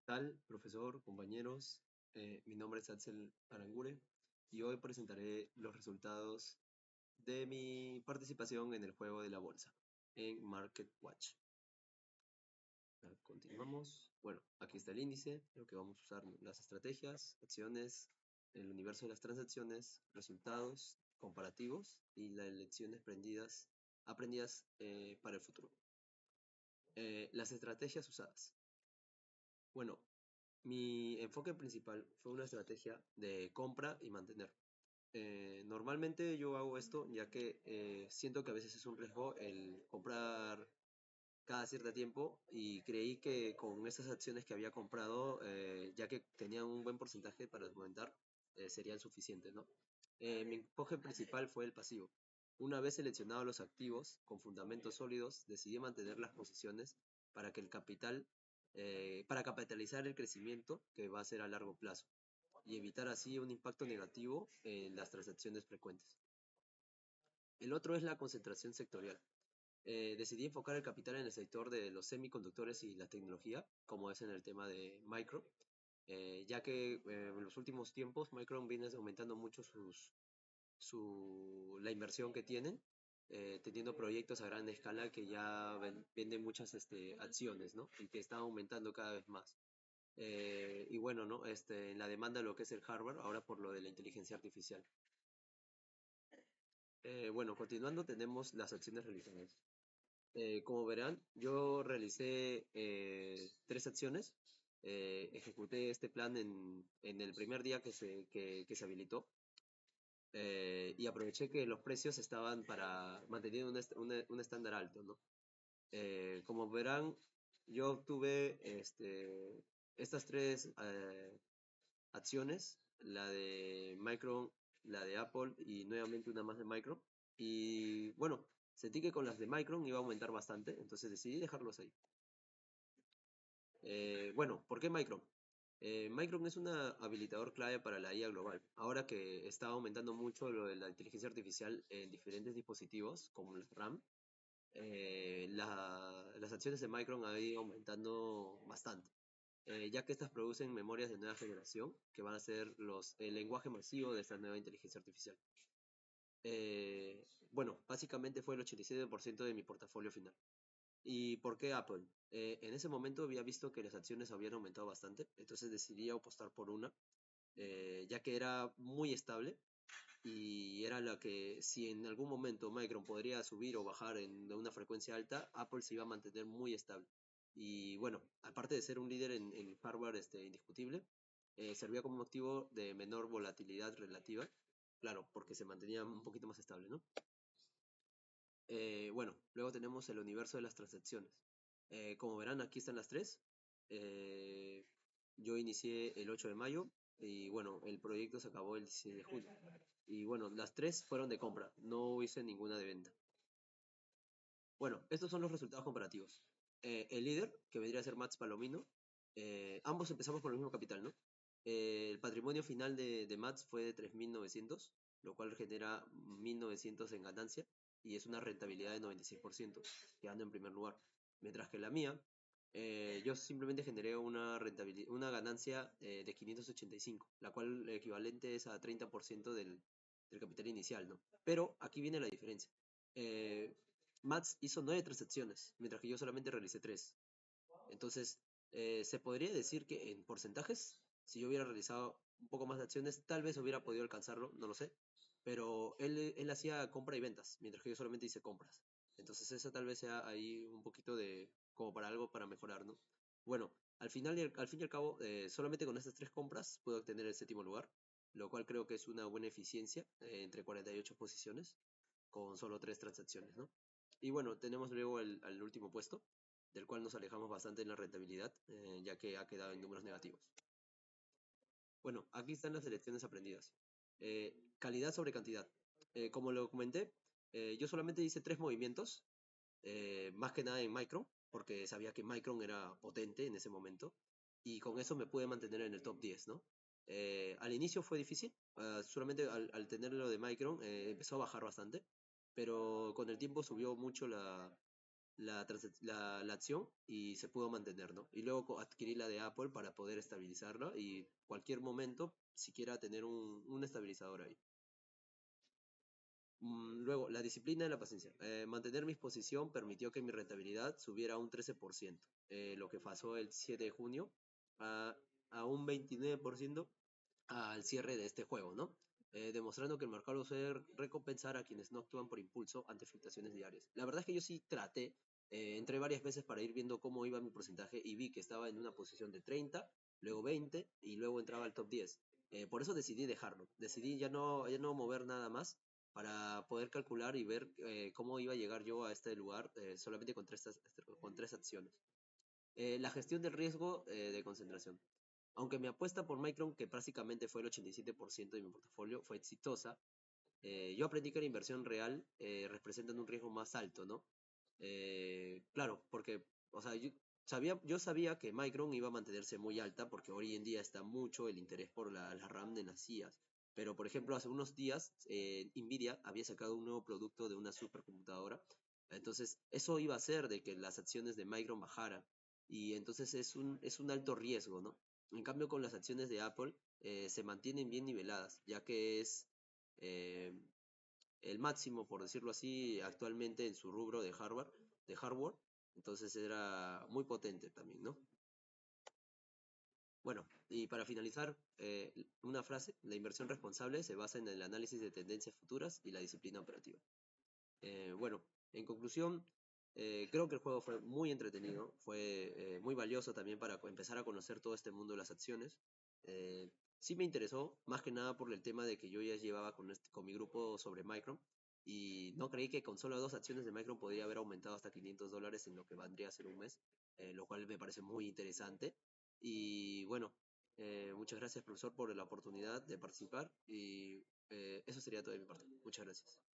Tal, profesor, compañeros? Mi nombre es Axel Arangure y hoy presentaré los resultados de mi participación en el juego de la bolsa en Market Watch. Continuamos. Bueno, aquí está el índice, lo que vamos a usar las estrategias, acciones, el universo de las transacciones, resultados comparativos y las lecciones aprendidas para el futuro. Las estrategias usadas. Bueno, mi enfoque principal fue una estrategia de compra y mantener. Normalmente yo hago esto ya que siento que a veces es un riesgo el comprar cada cierto tiempo y creí que con esas acciones que había comprado, ya que tenían un buen porcentaje para aumentar, serían suficientes, ¿no? Mi enfoque principal fue el pasivo. Una vez seleccionados los activos con fundamentos sólidos, decidí mantener las posiciones para que el capital, para capitalizar el crecimiento que va a ser a largo plazo y evitar así un impacto negativo en las transacciones frecuentes. El otro es la concentración sectorial. Decidí enfocar el capital en el sector de los semiconductores y la tecnología, como es en el tema de Micron, ya que en los últimos tiempos Micron viene aumentando mucho la inversión que tienen, teniendo proyectos a gran escala que ya venden muchas acciones, ¿no? Y que están aumentando cada vez más. Y bueno, ¿no? En la demanda de lo que es el hardware, ahora por lo de la inteligencia artificial. Bueno, continuando tenemos las acciones realizadas. Como verán, yo realicé tres acciones. Ejecuté este plan en el primer día que se habilitó, y aproveché que los precios estaban para manteniendo un estándar alto, ¿no? Como verán, yo obtuve estas tres acciones, la de Micron, la de Apple y nuevamente una más de Micron. Y bueno, sentí que con las de Micron iba a aumentar bastante, entonces decidí dejarlos ahí. Bueno, ¿por qué Micron? Micron es un habilitador clave para la IA global. Ahora que está aumentando mucho lo de la inteligencia artificial en diferentes dispositivos, como el RAM, las acciones de Micron han ido aumentando bastante, ya que estas producen memorias de nueva generación que van a ser el lenguaje masivo de esta nueva inteligencia artificial. Bueno, básicamente fue el 87% de mi portafolio final. ¿Y por qué Apple? En ese momento había visto que las acciones habían aumentado bastante, entonces decidí apostar por una, ya que era muy estable y era la que si en algún momento Micron podría subir o bajar en una frecuencia alta, Apple se iba a mantener muy estable. Y bueno, aparte de ser un líder en hardware indiscutible, servía como un activo de menor volatilidad relativa, claro, porque se mantenía un poquito más estable, ¿no? Bueno, luego tenemos el universo de las transacciones. Como verán, aquí están las tres. Eh, yo inicié el 8 de mayo y bueno, el proyecto se acabó el 16 de julio. Y bueno, las tres fueron de compra, no hice ninguna de venta. Bueno, estos son los resultados comparativos. El líder, que vendría a ser Max Palomino, ambos empezamos con el mismo capital, ¿no? El patrimonio final de Mats fue de 3.900, lo cual genera 1.900 en ganancia y es una rentabilidad de 96%, quedando en primer lugar. Mientras que la mía, yo simplemente generé una ganancia de 585, la cual equivalente es a 30% del capital inicial, ¿no? Pero aquí viene la diferencia. Eh, Mats hizo 9 transacciones, mientras que yo solamente realicé 3. Entonces, se podría decir que en porcentajes, si yo hubiera realizado un poco más de acciones, tal vez hubiera podido alcanzarlo, no lo sé. Pero él hacía compra y ventas, mientras que yo solamente hice compras. Entonces, eso tal vez sea ahí un poquito de, como para algo para mejorar, ¿no? Bueno, al fin y al cabo, solamente con estas tres compras puedo obtener el séptimo lugar, lo cual creo que es una buena eficiencia entre 48 posiciones con solo tres transacciones, ¿no? Y bueno, tenemos luego al último puesto, del cual nos alejamos bastante en la rentabilidad, ya que ha quedado en números negativos. Bueno, aquí están las lecciones aprendidas. Calidad sobre cantidad. Como lo comenté, yo solamente hice tres movimientos, más que nada en Micron, porque sabía que Micron era potente en ese momento, y con eso me pude mantener en el top 10, ¿no? Al inicio fue difícil, solamente al tener lo de Micron empezó a bajar bastante, pero con el tiempo subió mucho la acción y se pudo mantener, ¿no? Y luego adquirí la de Apple para poder estabilizarla y cualquier momento siquiera tener un estabilizador ahí. Luego, la disciplina y la paciencia. Mantener mi exposición permitió que mi rentabilidad subiera a un 13%, lo que pasó el 7 de junio a, a un 29% al cierre de este juego, ¿no? Demostrando que el mercado suele recompensar a quienes no actúan por impulso ante fluctuaciones diarias. La verdad es que yo sí traté, entré varias veces para ir viendo cómo iba mi porcentaje y vi que estaba en una posición de 30, luego 20 y luego entraba al top 10. Por eso decidí dejarlo, decidí ya no mover nada más para poder calcular y ver cómo iba a llegar yo a este lugar solamente con tres acciones. La gestión del riesgo de concentración. Aunque mi apuesta por Micron, que prácticamente fue el 87% de mi portafolio, fue exitosa, yo aprendí que la inversión real representa un riesgo más alto, ¿no? Claro, porque, o sea, yo sabía que Micron iba a mantenerse muy alta porque hoy en día está mucho el interés por la RAM de las IAs. Pero, por ejemplo, hace unos días Nvidia había sacado un nuevo producto de una supercomputadora. Entonces, eso iba a hacer de que las acciones de Micron bajaran. Y entonces es un alto riesgo, ¿no? En cambio, con las acciones de Apple se mantienen bien niveladas, ya que es eh, el máximo, por decirlo así, actualmente en su rubro de hardware. Entonces era muy potente también, ¿no? Bueno, y para finalizar, una frase, la inversión responsable se basa en el análisis de tendencias futuras y la disciplina operativa. Bueno, en conclusión, creo que el juego fue muy entretenido, fue muy valioso también para empezar a conocer todo este mundo de las acciones. Sí me interesó, más que nada por el tema de que yo ya llevaba con mi grupo sobre Micron y no creí que con solo dos acciones de Micron podría haber aumentado hasta $500 en lo que vendría a ser un mes, lo cual me parece muy interesante. Y bueno, muchas gracias profesor por la oportunidad de participar y eso sería todo de mi parte. Muchas gracias.